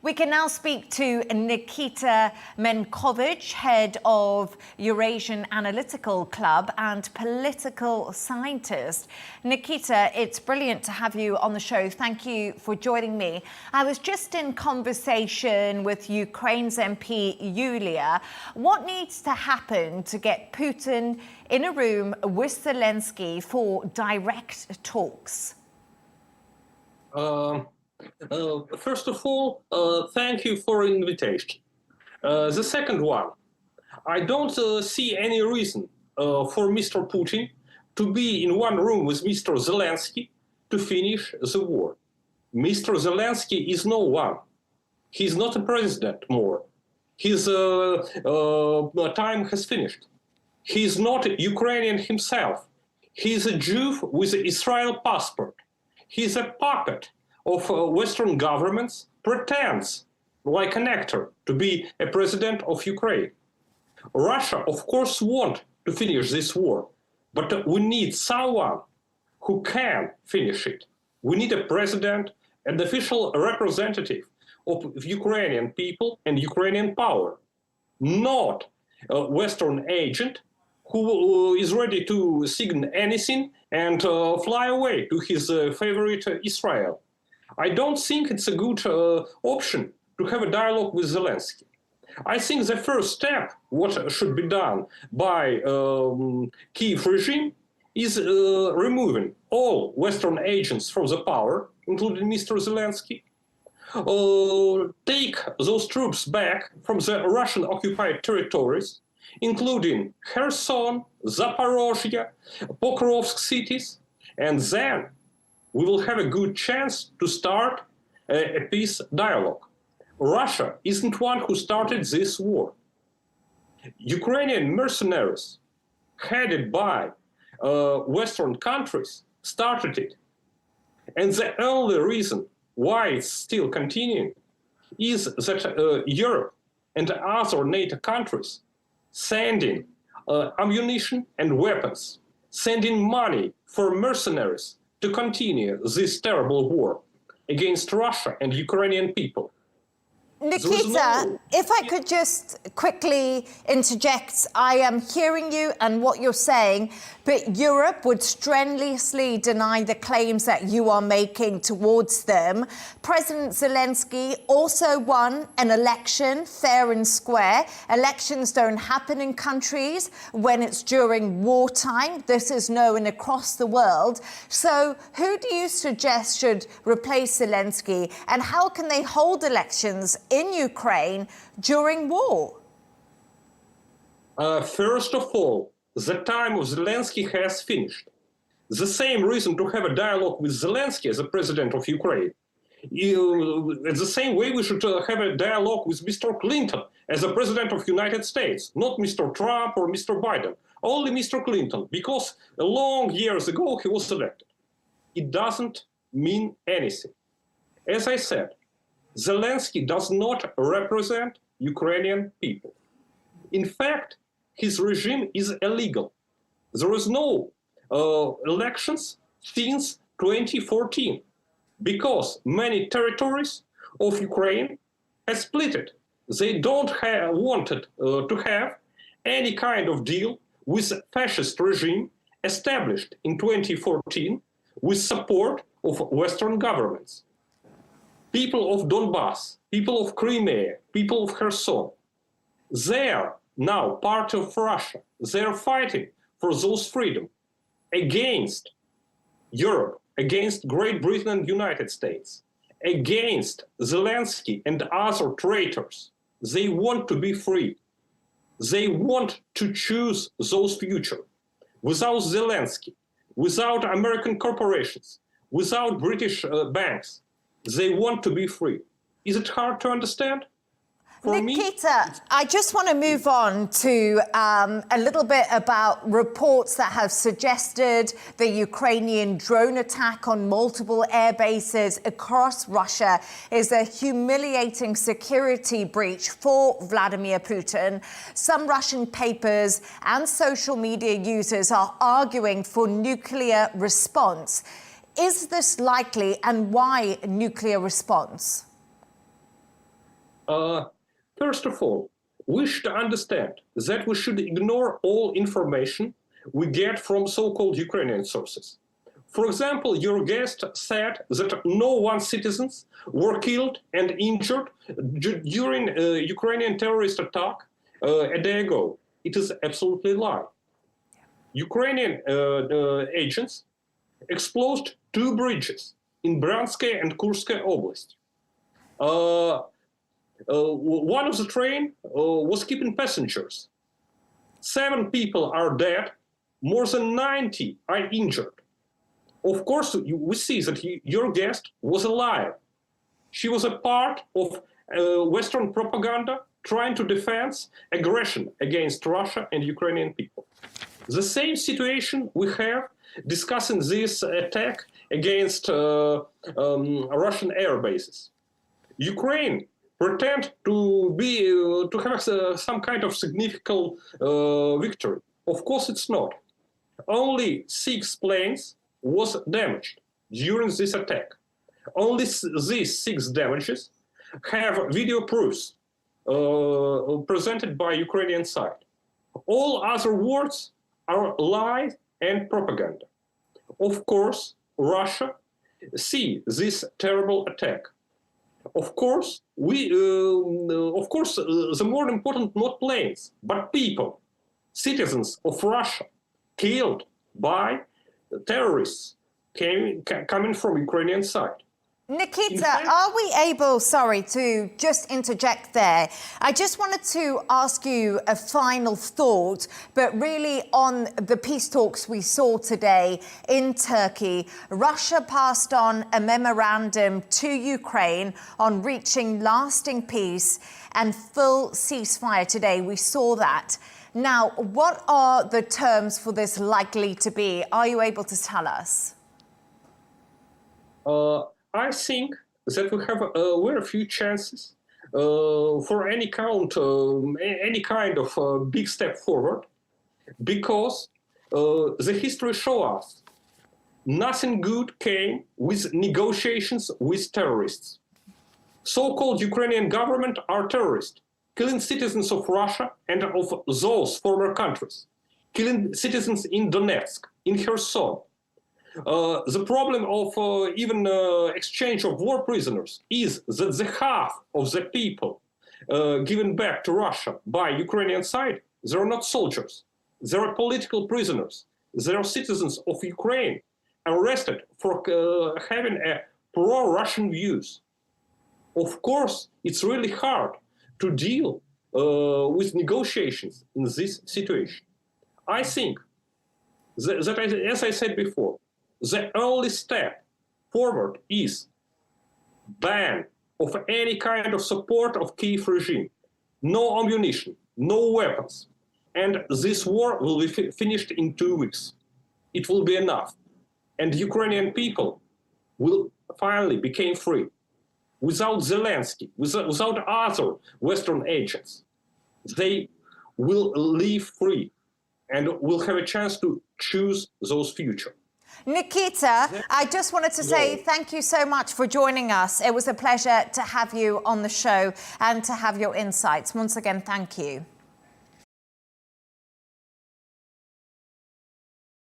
We can now speak to Nikita Mendkovich, head of Eurasian Analytical Club and political scientist. Nikita, it's brilliant to have you on the show. Thank you for joining me. I was just in conversation with Ukraine's MP Yulia. What needs to happen to get Putin in a room with Zelenskyy for direct talks? First of all, thank you for the invitation. The second one, I don't see any reason for Mr. Putin to be in one room with Mr. Zelenskyy to finish the war. Mr. Zelenskyy is no one. He's not a president more. His time has finished. He's not Ukrainian himself. He's a Jew with an Israel passport. He's a puppet of Western governments, pretends, like an actor, to be a president of Ukraine. Russia, of course, wants to finish this war, but we need someone who can finish it. We need a president, an official representative of Ukrainian people and Ukrainian power, not a Western agent who is ready to sign anything and fly away to his favorite Israel. I don't think it's a good option to have a dialogue with Zelenskyy. I think the first step, what should be done by Kyiv regime, is removing all Western agents from the power, including Mr. Zelenskyy, take those troops back from the Russian-occupied territories, including Kherson, Zaporozhye, Pokrovsk cities, and then we will have a good chance to start a peace dialogue. Russia isn't one who started this war. Ukrainian mercenaries, headed by Western countries, started it. And the only reason why it's still continuing is that Europe and other NATO countries sending ammunition and weapons, sending money for mercenaries to continue this terrible war against Russia and Ukrainian people. Nikita, if I could just quickly interject, I am hearing you and what you're saying, but Europe would strenuously deny the claims that you are making towards them. President Zelenskyy also won an election fair and square. Elections don't happen in countries when it's during wartime. This is known across the world. So who do you suggest should replace Zelenskyy, and how can they hold elections in Ukraine during war? First of all, the time of Zelenskyy has finished. The same reason to have a dialogue with Zelenskyy as a president of Ukraine. The same way we should have a dialogue with Mr. Clinton as a president of the United States, not Mr. Trump or Mr. Biden, only Mr. Clinton, because long years ago he was elected. It doesn't mean anything. As I said, Zelenskyy does not represent Ukrainian people. In fact, his regime is illegal. There is no elections since 2014 because many territories of Ukraine have split it. They don't wanted to have any kind of deal with a fascist regime established in 2014 with support of Western governments. People of Donbass, people of Crimea, people of Kherson, they are now part of Russia. They are fighting for those freedom against Europe, against Great Britain and United States, against Zelenskyy and other traitors. They want to be free. They want to choose those future. Without Zelenskyy, without American corporations, without British banks, they want to be free. Is it hard to understand? Nikita, I just want to move on to a little bit about reports that have suggested the Ukrainian drone attack on multiple air bases across Russia is a humiliating security breach for Vladimir Putin. Some Russian papers and social media users are arguing for nuclear response. Is this likely, and why nuclear response? First of all, we should understand that we should ignore all information we get from so-called Ukrainian sources. For example, your guest said that no one citizens were killed and injured during a Ukrainian terrorist attack a day ago. It is absolutely a lie. Ukrainian agents exploded 2 bridges in Bryanskaya and Kurskaya Oblast. One of the train was keeping passengers. 7 people are dead, more than 90 are injured. Of course, we see that your guest was a liar. She was a part of Western propaganda trying to defend aggression against Russia and Ukrainian people. The same situation we have discussing this attack against Russian air bases. Ukraine pretend to have some kind of significant victory. Of course, it's not. Only 6 planes was damaged during this attack. Only these 6 damages have video proofs presented by Ukrainian side. All other words are lies and propaganda. Of course, Russia see this terrible attack. Of course, the more important not planes, but people, citizens of Russia, killed by terrorists coming from Ukrainian side. Nikita, are we able, sorry, to just interject there? I just wanted to ask you a final thought, but really on the peace talks we saw today in Turkey. Russia passed on a memorandum to Ukraine on reaching lasting peace and full ceasefire today. We saw that. Now, what are the terms for this likely to be? Are you able to tell us? I think that we have very few chances for any kind of big step forward, because the history shows us nothing good came with negotiations with terrorists. So-called Ukrainian government are terrorists, killing citizens of Russia and of those former countries, killing citizens in Donetsk, in Kherson. The problem of even exchange of war prisoners is that the half of the people given back to Russia by Ukrainian side, they are not soldiers. They are political prisoners. They are citizens of Ukraine arrested for having a pro-Russian views. Of course, it's really hard to deal with negotiations in this situation. I think that as I said before, the only step forward is ban of any kind of support of Kyiv regime. No ammunition, no weapons. And this war will be finished in 2 weeks. It will be enough. And Ukrainian people will finally become free. Without Zelenskyy, without other Western agents, they will live free and will have a chance to choose those future. Nikita, I just wanted to say thank you so much for joining us. It was a pleasure to have you on the show and to have your insights. Once again, thank you.